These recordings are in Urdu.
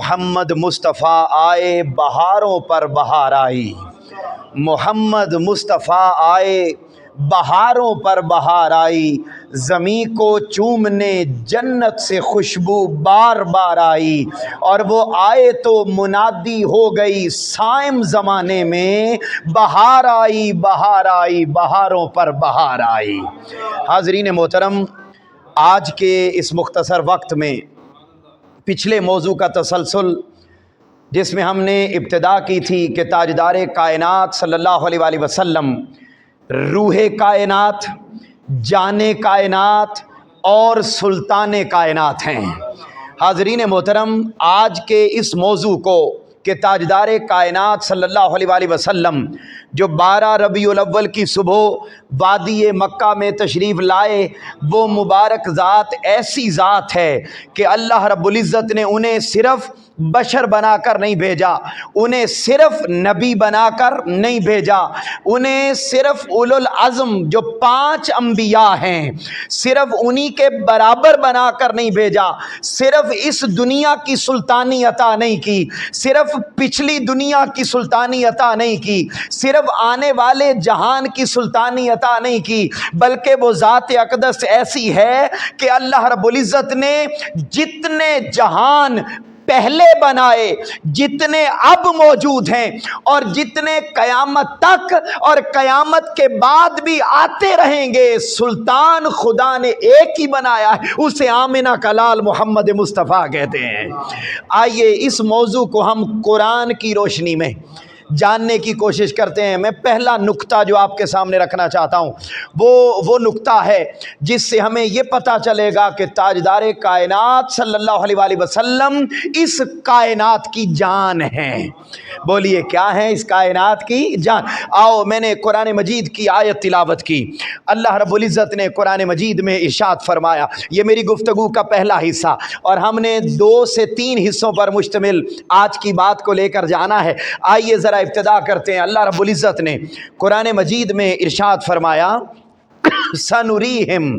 محمد مصطفیٰ آئے بہاروں پر بہار آئی، محمد مصطفیٰ آئے بہاروں پر بہار آئی، زمیں کو چومنے جنت سے خوشبو بار بار آئی، اور وہ آئے تو منادی ہو گئی صائم زمانے میں، بہار آئی بہار آئی بہاروں پر بہار آئی۔ حاضرین محترم، آج کے اس مختصر وقت میں پچھلے موضوع کا تسلسل جس میں ہم نے ابتدا کی تھی کہ تاجدار کائنات صلی اللہ علیہ وآلہ وسلم روح کائنات، جان کائنات اور سلطان کائنات ہیں۔ حاضرین محترم، آج کے اس موضوع کو کہ تاجدار کائنات صلی اللہ علیہ وآلہ وسلم جو 12 ربیع الاول کی صبح وادی مکہ میں تشریف لائے، وہ مبارک ذات ایسی ذات ہے کہ اللہ رب العزت نے انہیں صرف بشر بنا کر نہیں بھیجا، انہیں صرف نبی بنا کر نہیں بھیجا، انہیں صرف اولو العزم جو 5 انبیاء ہیں صرف انہی کے برابر بنا کر نہیں بھیجا، صرف اس دنیا کی سلطانی عطا نہیں کی، صرف پچھلی دنیا کی سلطانی عطا نہیں کی، صرف آنے والے جہان کی سلطانی عطا نہیں کی، بلکہ وہ ذات اقدس ایسی ہے کہ اللہ رب العزت نے جتنے جہان پہلے بنائے، جتنے اب موجود ہیں اور جتنے قیامت تک اور قیامت کے بعد بھی آتے رہیں گے، سلطان خدا نے ایک ہی بنایا ہے، اسے آمنہ کا لال محمد مصطفیٰ کہتے ہیں۔ آئیے اس موضوع کو ہم قرآن کی روشنی میں جاننے کی کوشش کرتے ہیں۔ میں پہلا نقطہ جو آپ کے سامنے رکھنا چاہتا ہوں وہ نقطہ ہے جس سے ہمیں یہ پتہ چلے گا کہ تاجدار کائنات صلی اللہ علیہ وآلہ وسلم اس کائنات کی جان ہیں۔ بولیے کیا ہے اس کائنات کی جان؟ آؤ، میں نے قرآن مجید کی آیت تلاوت کی۔ اللہ رب العزت نے قرآن مجید میں ارشاد فرمایا، یہ میری گفتگو کا پہلا حصہ، اور ہم نے 2 سے 3 حصوں پر مشتمل آج کی بات کو لے کر جانا ہے۔ آئیے ذرا ابتدا کرتے ہیں۔ اللہ رب العزت نے قرآن مجید میں ارشاد فرمایا، سنریہم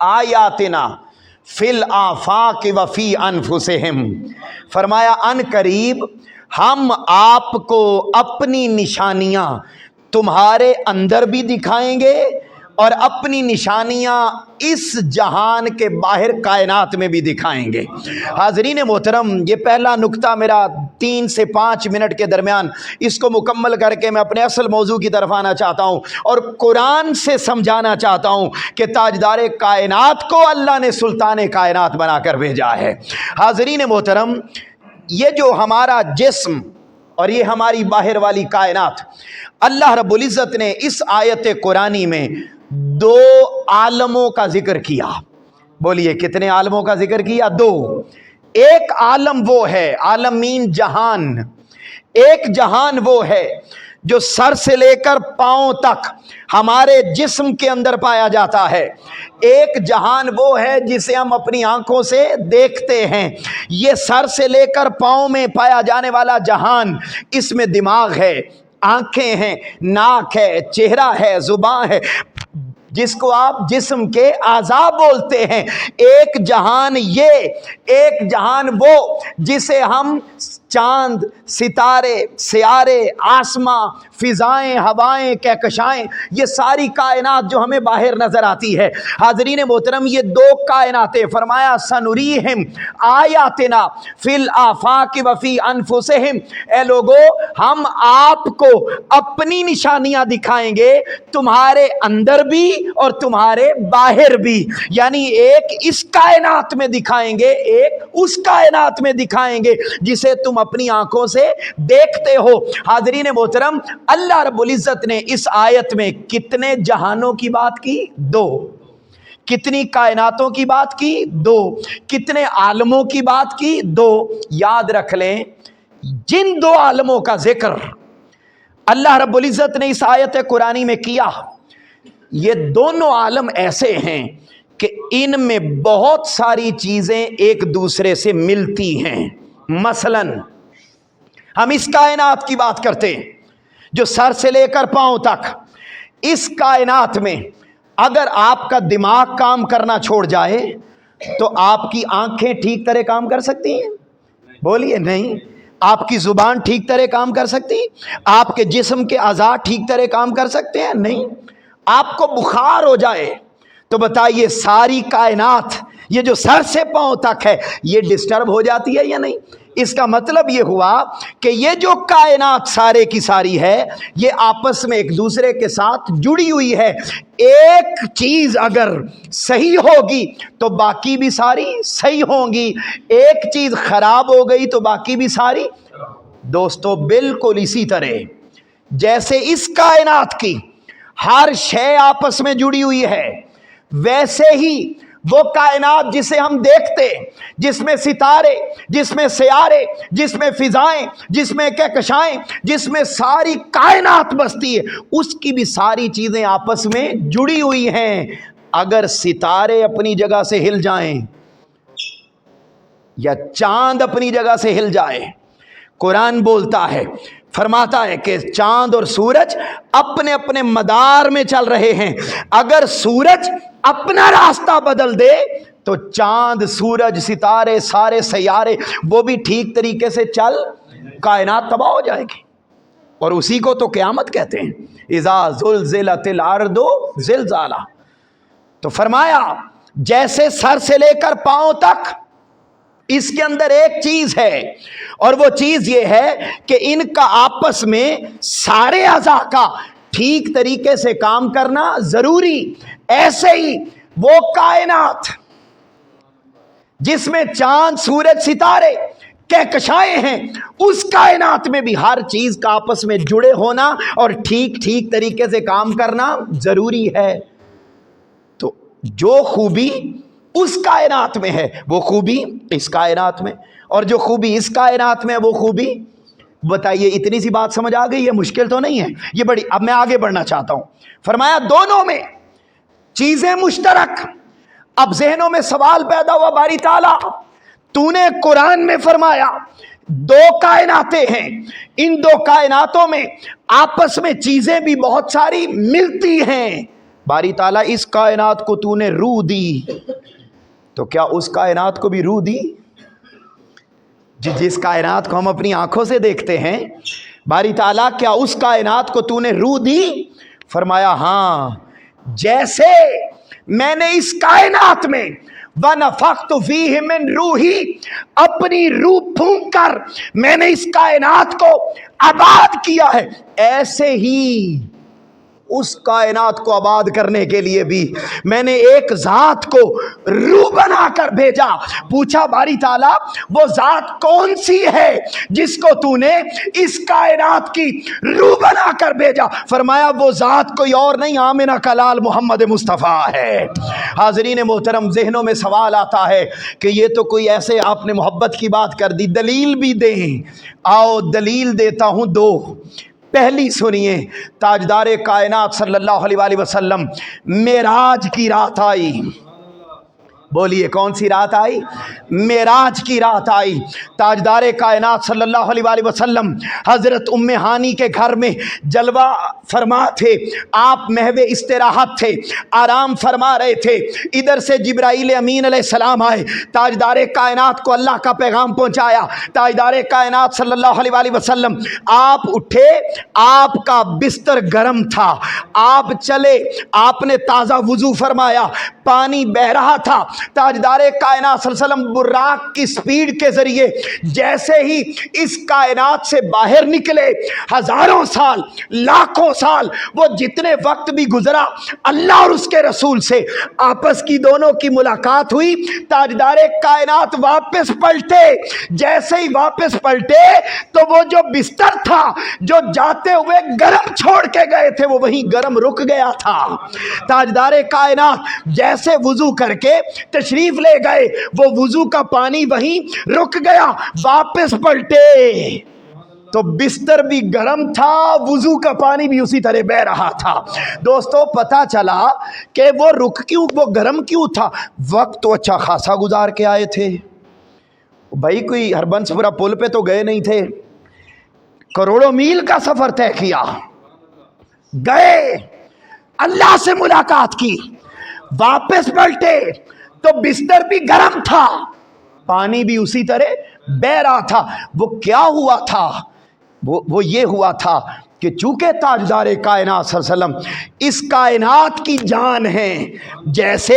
آیاتنا فی الآفاق وفی انفسہم، فرمایا ان قریب ہم آپ کو اپنی نشانیاں تمہارے اندر بھی دکھائیں گے اور اپنی نشانیاں اس جہان کے باہر کائنات میں بھی دکھائیں گے۔ حاضرین محترم، یہ پہلا نقطہ میرا 3 سے 5 منٹ کے درمیان، اس کو مکمل کر کے میں اپنے اصل موضوع کی طرف آنا چاہتا ہوں اور قرآن سے سمجھانا چاہتا ہوں کہ تاجدار کائنات کو اللہ نے سلطان کائنات بنا کر بھیجا ہے۔ حاضرین محترم، یہ جو ہمارا جسم اور یہ ہماری باہر والی کائنات، اللہ رب العزت نے اس آیت قرآنی میں 2 عالموں کا ذکر کیا۔ بولیے کتنے عالموں کا ذکر کیا؟ 2۔ ایک عالم وہ ہے عالمین جہان، ایک جہان وہ ہے جو سر سے لے کر پاؤں تک ہمارے جسم کے اندر پایا جاتا ہے، ایک جہان وہ ہے جسے ہم اپنی آنکھوں سے دیکھتے ہیں۔ یہ سر سے لے کر پاؤں میں پایا جانے والا جہان، اس میں دماغ ہے، آنکھیں ہیں، ناک ہے، چہرہ ہے، زبان ہے، جس کو آپ جسم کے اعضاء بولتے ہیں۔ ایک جہان یہ، ایک جہان وہ جسے ہم چاند، ستارے، سیارے، آسماں، فضائیں، ہوائیں، کہکشائیں، یہ ساری کائنات جو ہمیں باہر نظر آتی ہے۔ حاضرین محترم، یہ 2 کائناتیں، فرمایا سنریہم آیاتنا فی الآفاق وفی انفسہم، اے لوگو ہم آپ کو اپنی نشانیاں دکھائیں گے، تمہارے اندر بھی اور تمہارے باہر بھی، یعنی ایک اس کائنات میں دکھائیں گے، ایک اس کائنات میں دکھائیں گے جسے تم اپنی آنکھوں سے دیکھتے ہو۔ حاضرین محترم، اللہ رب العزت نے اس آیت میں کتنے جہانوں کی بات کی؟ 2۔ کتنی کائناتوں کی بات کی؟ 2۔ کتنے عالموں کی بات کی؟ 2۔ یاد رکھ لیں، جن 2 عالموں کا ذکر اللہ رب العزت نے اس آیت قرآنی میں کیا، یہ دونوں عالم ایسے ہیں کہ ان میں بہت ساری چیزیں ایک دوسرے سے ملتی ہیں۔ مثلاً ہم اس کائنات کی بات کرتے ہیں جو سر سے لے کر پاؤں تک، اس کائنات میں اگر آپ کا دماغ کام کرنا چھوڑ جائے تو آپ کی آنکھیں ٹھیک طرح کام کر سکتی ہیں؟ بولیے نہیں. آپ کی زبان ٹھیک طرح کام کر سکتی؟ آپ کے جسم کے اعضاء ٹھیک طرح کام کر سکتے ہیں؟ نہیں. آپ کو بخار ہو جائے تو بتائیے ساری کائنات یہ جو سر سے پاؤں تک ہے یہ ڈسٹرب ہو جاتی ہے یا نہیں؟ اس کا مطلب یہ ہوا کہ یہ جو کائنات سارے کی ساری ہے یہ آپس میں ایک دوسرے کے ساتھ جڑی ہوئی ہے. ایک چیز اگر صحیح ہوگی تو باقی بھی ساری صحیح ہوں گی، ایک چیز خراب ہو گئی تو باقی بھی ساری. دوستو بالکل اسی طرح جیسے اس کائنات کی ہر شے آپس میں جڑی ہوئی ہے، ویسے ہی وہ کائنات جسے ہم دیکھتے، جس میں ستارے، جس میں سیارے، جس میں فضائیں، جس میں کہکشائیں، جس میں ساری کائنات بستی ہے، اس کی بھی ساری چیزیں آپس میں جڑی ہوئی ہیں. اگر ستارے اپنی جگہ سے ہل جائیں یا چاند اپنی جگہ سے ہل جائے، قرآن بولتا ہے، فرماتا ہے کہ چاند اور سورج اپنے اپنے مدار میں چل رہے ہیں. اگر سورج اپنا راستہ بدل دے تو چاند، سورج، ستارے، سارے سیارے وہ بھی ٹھیک طریقے سے چل، کائنات تباہ ہو جائے گی. اور اسی کو تو قیامت کہتے ہیں، اذا زلزلت الارض زلزالہ. تو فرمایا جیسے سر سے لے کر پاؤں تک اس کے اندر ایک چیز ہے، اور وہ چیز یہ ہے کہ ان کا آپس میں سارے اعضاء کا ٹھیک طریقے سے کام کرنا ضروری. ایسے ہی وہ کائنات جس میں چاند، سورج، ستارے، کہکشائیں ہیں، اس کائنات میں بھی ہر چیز کا آپس میں جڑے ہونا اور ٹھیک طریقے سے کام کرنا ضروری ہے. تو جو خوبی اس کائنات میں ہے وہ خوبی اس کائنات میں، اور جو خوبی اس کائنات میں وہ خوبی. بتائیے اتنی سی بات سمجھ آ گئی؟ یہ مشکل تو نہیں ہے یہ بڑی. اب میں آگے بڑھنا چاہتا ہوں. فرمایا دونوں میں چیزیں مشترک. اب ذہنوں میں سوال پیدا ہوا، باری تعالیٰ تو نے قرآن میں فرمایا دو کائناتیں ہیں، ان دو کائناتوں میں آپس میں چیزیں بھی بہت ساری ملتی ہیں. باری تعالیٰ اس کائنات کو تو نے روح دی، تو کیا اس کائنات کو بھی روح دی؟ جس کائنات کو ہم اپنی آنکھوں سے دیکھتے ہیں، باری تعالیٰ کیا اس کائنات کو تو نے روح دی؟ فرمایا ہاں، جیسے میں نے اس کائنات میں وَنَفَخْتُ فِيهِ مِن رُوحِي اپنی روح پھونک کر میں نے اس کائنات کو آباد کیا ہے، ایسے ہی اس کائنات کو آباد کرنے کے لیے بھی میں نے ایک ذات کو روح بنا کر بھیجا. پوچھا باری تعالیٰ وہ ذات کون سی ہے جس کو تو نے اس کائنات کی روح بنا کر بھیجا؟ فرمایا وہ ذات کوئی اور نہیں، آمنہ کا لال محمد مصطفیٰ ہے. حاضرین محترم، ذہنوں میں سوال آتا ہے کہ یہ تو کوئی ایسے آپ نے محبت کی بات کر دی، دلیل بھی دیں. آؤ دلیل دیتا ہوں دو. پہلی سنیے، تاجدار کائنات صلی اللہ علیہ وآلہ وسلم معراج کی رات آئی. بولیے کون سی رات آئی؟ معراج کی رات آئی. تاجدار کائنات صلی اللہ علیہ وآلہ وسلم حضرت ام ہانی کے گھر میں جلوہ فرما تھے. آپ محو استراحت تھے، آرام فرما رہے تھے. ادھر سے جبرائیل امین علیہ السلام آئے، تاجدار کائنات کو اللہ کا پیغام پہنچایا. تاجدار کائنات صلی اللہ علیہ وآلہ وسلم آپ اٹھے، آپ کا بستر گرم تھا، آپ چلے، آپ نے تازہ وضو فرمایا، پانی بہ رہا تھا. تاجدار کائنات صلی اللہ علیہ وسلم براق کی سپیڈ کے ذریعے جیسے ہی اس کائنات سے باہر نکلے، ہزاروں سال، لاکھوں سال، وہ جتنے وقت بھی گزرا، اللہ اور اس کے رسول سے آپس کی دونوں کی ملاقات ہوئی. تاجدار کائنات واپس پلٹے. جیسے ہی واپس پلٹے تو وہ جو بستر تھا جو جاتے ہوئے گرم چھوڑ کے گئے تھے وہ وہیں گرم رک گیا تھا. تاجدار کائنات جیسے وضو کر کے تشریف لے گئے، وہ وضو کا پانی وہیں رک گیا. واپس پلٹے تو بستر بھی گرم تھا، وضو کا پانی بھی اسی طرح بہ رہا تھا. دوستو پتہ چلا کہ وہ وہ گرم کیوں تھا؟ وقت تو اچھا خاصا گزار کے آئے تھے بھائی، کوئی ہربنس پورا پل پہ تو گئے نہیں تھے، کروڑوں میل کا سفر طے کیا، گئے، اللہ سے ملاقات کی، واپس پلٹے تو بستر بھی گرم تھا، پانی بھی اسی طرح بہ رہا تھا، وہ کیا ہوا تھا؟ وہ یہ ہوا تھا کہ چونکہ تاجدار کائنات صلی اللہ علیہ وسلم اس کائنات کی جان ہیں، جیسے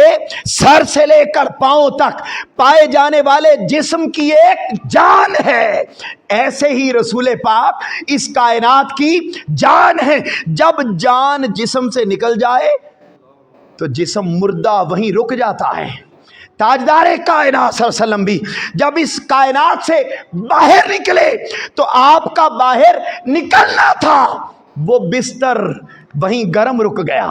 سر سے لے کر پاؤں تک پائے جانے والے جسم کی ایک جان ہے، ایسے ہی رسول پاک اس کائنات کی جان ہے۔ جب جان جسم سے نکل جائے تو جسم مردہ وہیں رک جاتا ہے۔ تاجدار کائنات صلی اللہ علیہ وسلم بھی جب اس کائنات سے باہر نکلے تو آپ کا باہر نکلنا تھا، وہ بستر وہیں گرم رک گیا،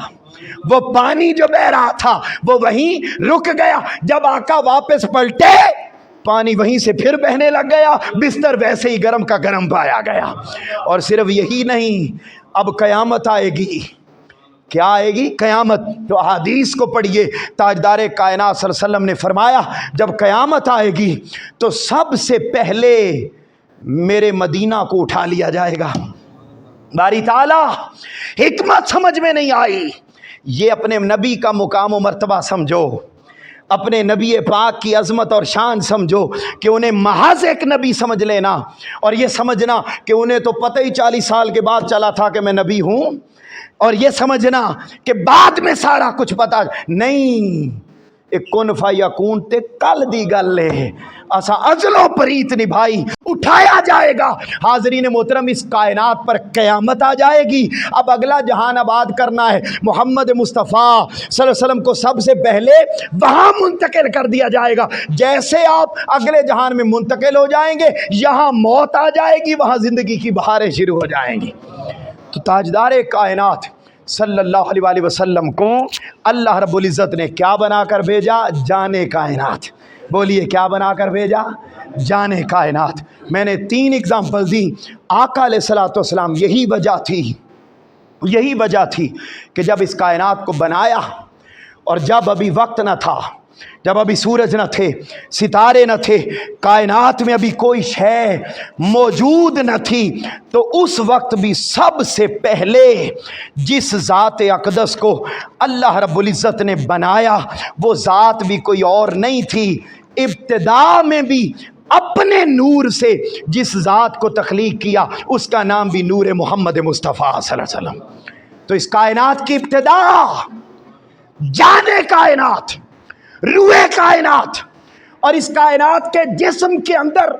وہ پانی جو بہ رہا تھا وہ وہیں رک گیا۔ جب آقا واپس پلٹے، پانی وہیں سے پھر بہنے لگ گیا، بستر ویسے ہی گرم کا گرم پایا گیا۔ اور صرف یہی نہیں، اب قیامت آئے گی۔ کیا آئے گی؟ قیامت۔ تو احادیث کو پڑھیے، تاجدار کائنات صلی اللہ علیہ وسلم نے فرمایا جب قیامت آئے گی تو سب سے پہلے میرے مدینہ کو اٹھا لیا جائے گا۔ باری تعالیٰ حکمت سمجھ میں نہیں آئی، یہ اپنے نبی کا مقام و مرتبہ سمجھو، اپنے نبی پاک کی عظمت اور شان سمجھو کہ انہیں محض ایک نبی سمجھ لینا اور یہ سمجھنا کہ انہیں تو پتہ ہی 40 سال کے بعد چلا تھا کہ میں نبی ہوں، اور یہ سمجھنا کہ بعد میں سارا کچھ پتا نہیں۔ ایک کن فیکون تے کل دی گل ہے، اسا ازل و پریت نبھائی، اٹھایا جائے گا۔ حاضرین محترم، اس کائنات پر قیامت آ جائے گی، اب اگلا جہان آباد کرنا ہے۔ محمد مصطفیٰ صلی اللہ علیہ وسلم کو سب سے پہلے وہاں منتقل کر دیا جائے گا۔ جیسے آپ اگلے جہان میں منتقل ہو جائیں گے، یہاں موت آ جائے گی، وہاں زندگی کی بہاریں شروع ہو جائیں گی۔ تو تاجدار کائنات صلی اللہ علیہ وآلہ وسلم کو اللہ رب العزت نے کیا بنا کر بھیجا؟ جان کائنات۔ بولیے کیا بنا کر بھیجا؟ جان کائنات۔ میں نے 3 اگزامپل دی۔ آقا علیہ الصلوۃ والسلام، یہی وجہ تھی کہ جب اس کائنات کو بنایا اور جب ابھی وقت نہ تھا، جب ابھی سورج نہ تھے، ستارے نہ تھے، کائنات میں ابھی کوئی شے موجود نہ تھی، تو اس وقت بھی سب سے پہلے جس ذات اقدس کو اللہ رب العزت نے بنایا وہ ذات بھی کوئی اور نہیں تھی۔ ابتدا میں بھی اپنے نور سے جس ذات کو تخلیق کیا اس کا نام بھی نور محمد مصطفیٰ صلی اللہ علیہ وسلم۔ تو اس کائنات کی ابتدا جان کائنات، روح کائنات، اور اس کائنات کے جسم کے اندر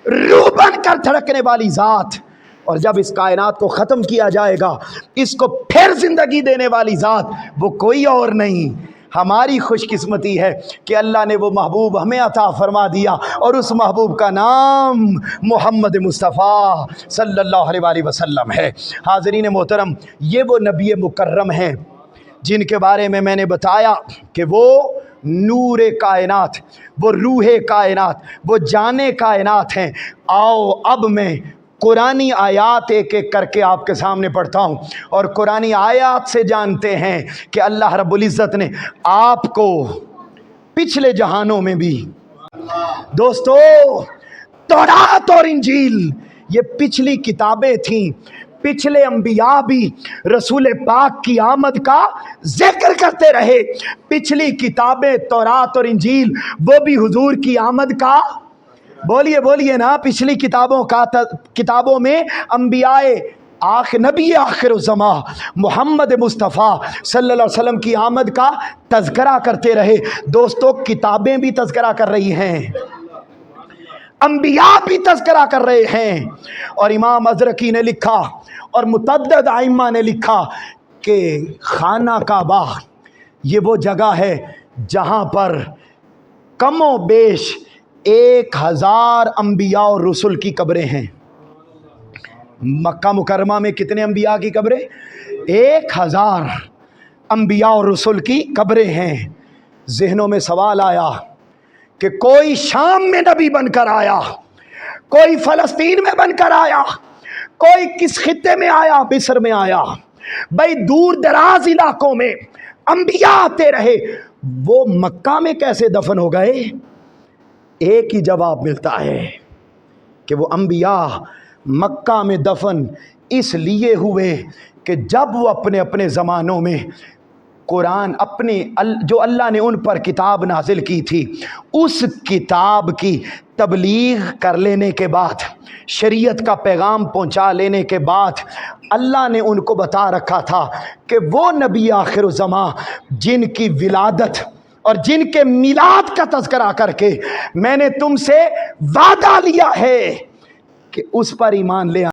روح بن کر دھڑکنے والی ذات، اور جب اس کائنات کو ختم کیا جائے گا اس کو پھر زندگی دینے والی ذات وہ کوئی اور نہیں۔ ہماری خوش قسمتی ہے کہ اللہ نے وہ محبوب ہمیں عطا فرما دیا، اور اس محبوب کا نام محمد مصطفیٰ صلی اللہ علیہ وآلہ وسلم ہے۔ حاضرین محترم، یہ وہ نبی مکرم ہیں جن کے بارے میں نے بتایا کہ وہ نور کائنات، وہ روح کائنات، وہ جان کائنات ہیں۔ آؤ اب میں قرآنی آیات ایک ایک کر کے آپ کے سامنے پڑھتا ہوں، اور قرآنی آیات سے جانتے ہیں کہ اللہ رب العزت نے آپ کو پچھلے جہانوں میں بھی، دوستو تورات اور انجیل یہ پچھلی کتابیں تھیں، پچھلے انبیاء بھی رسول پاک کی آمد کا ذکر کرتے رہے۔ پچھلی کتابیں تورات اور انجیل وہ بھی حضور کی آمد کا، بولیے نا، پچھلی کتابوں میں انبیاء نبی آخر الزمان محمد مصطفیٰ صلی اللہ علیہ وسلم کی آمد کا تذکرہ کرتے رہے۔ دوستو کتابیں بھی تذکرہ کر رہی ہیں، انبیاء بھی تذکرہ کر رہے ہیں، اور امام ازرقی نے لکھا اور متعدد ائمہ نے لکھا کہ خانہ کعبہ یہ وہ جگہ ہے جہاں پر کم و بیش 1000 انبیاء اور رسل کی قبریں ہیں۔ مکہ مکرمہ میں کتنے انبیاء کی قبریں؟ 1000 انبیاء اور رسل کی قبریں ہیں۔ ذہنوں میں سوال آیا کہ کوئی شام میں نبی بن کر آیا، کوئی فلسطین میں بن کر آیا، کوئی کس خطے میں آیا؟ مصر میں آیا۔ بھائی دور دراز علاقوں میں انبیاء آتے رہے، وہ مکہ میں کیسے دفن ہو گئے؟ ایک ہی جواب ملتا ہے کہ وہ انبیاء مکہ میں دفن اس لیے ہوئے کہ جب وہ اپنے اپنے زمانوں میں قرآن اپنے جو اللہ نے ان پر کتاب نازل کی تھی اس کتاب کی تبلیغ کر لینے کے بعد، شریعت کا پیغام پہنچا لینے کے بعد، اللہ نے ان کو بتا رکھا تھا کہ وہ نبی آخر الزماں جن کی ولادت اور جن کے میلاد کا تذکرہ کر کے میں نے تم سے وعدہ لیا ہے کہ اس پر ایمان لے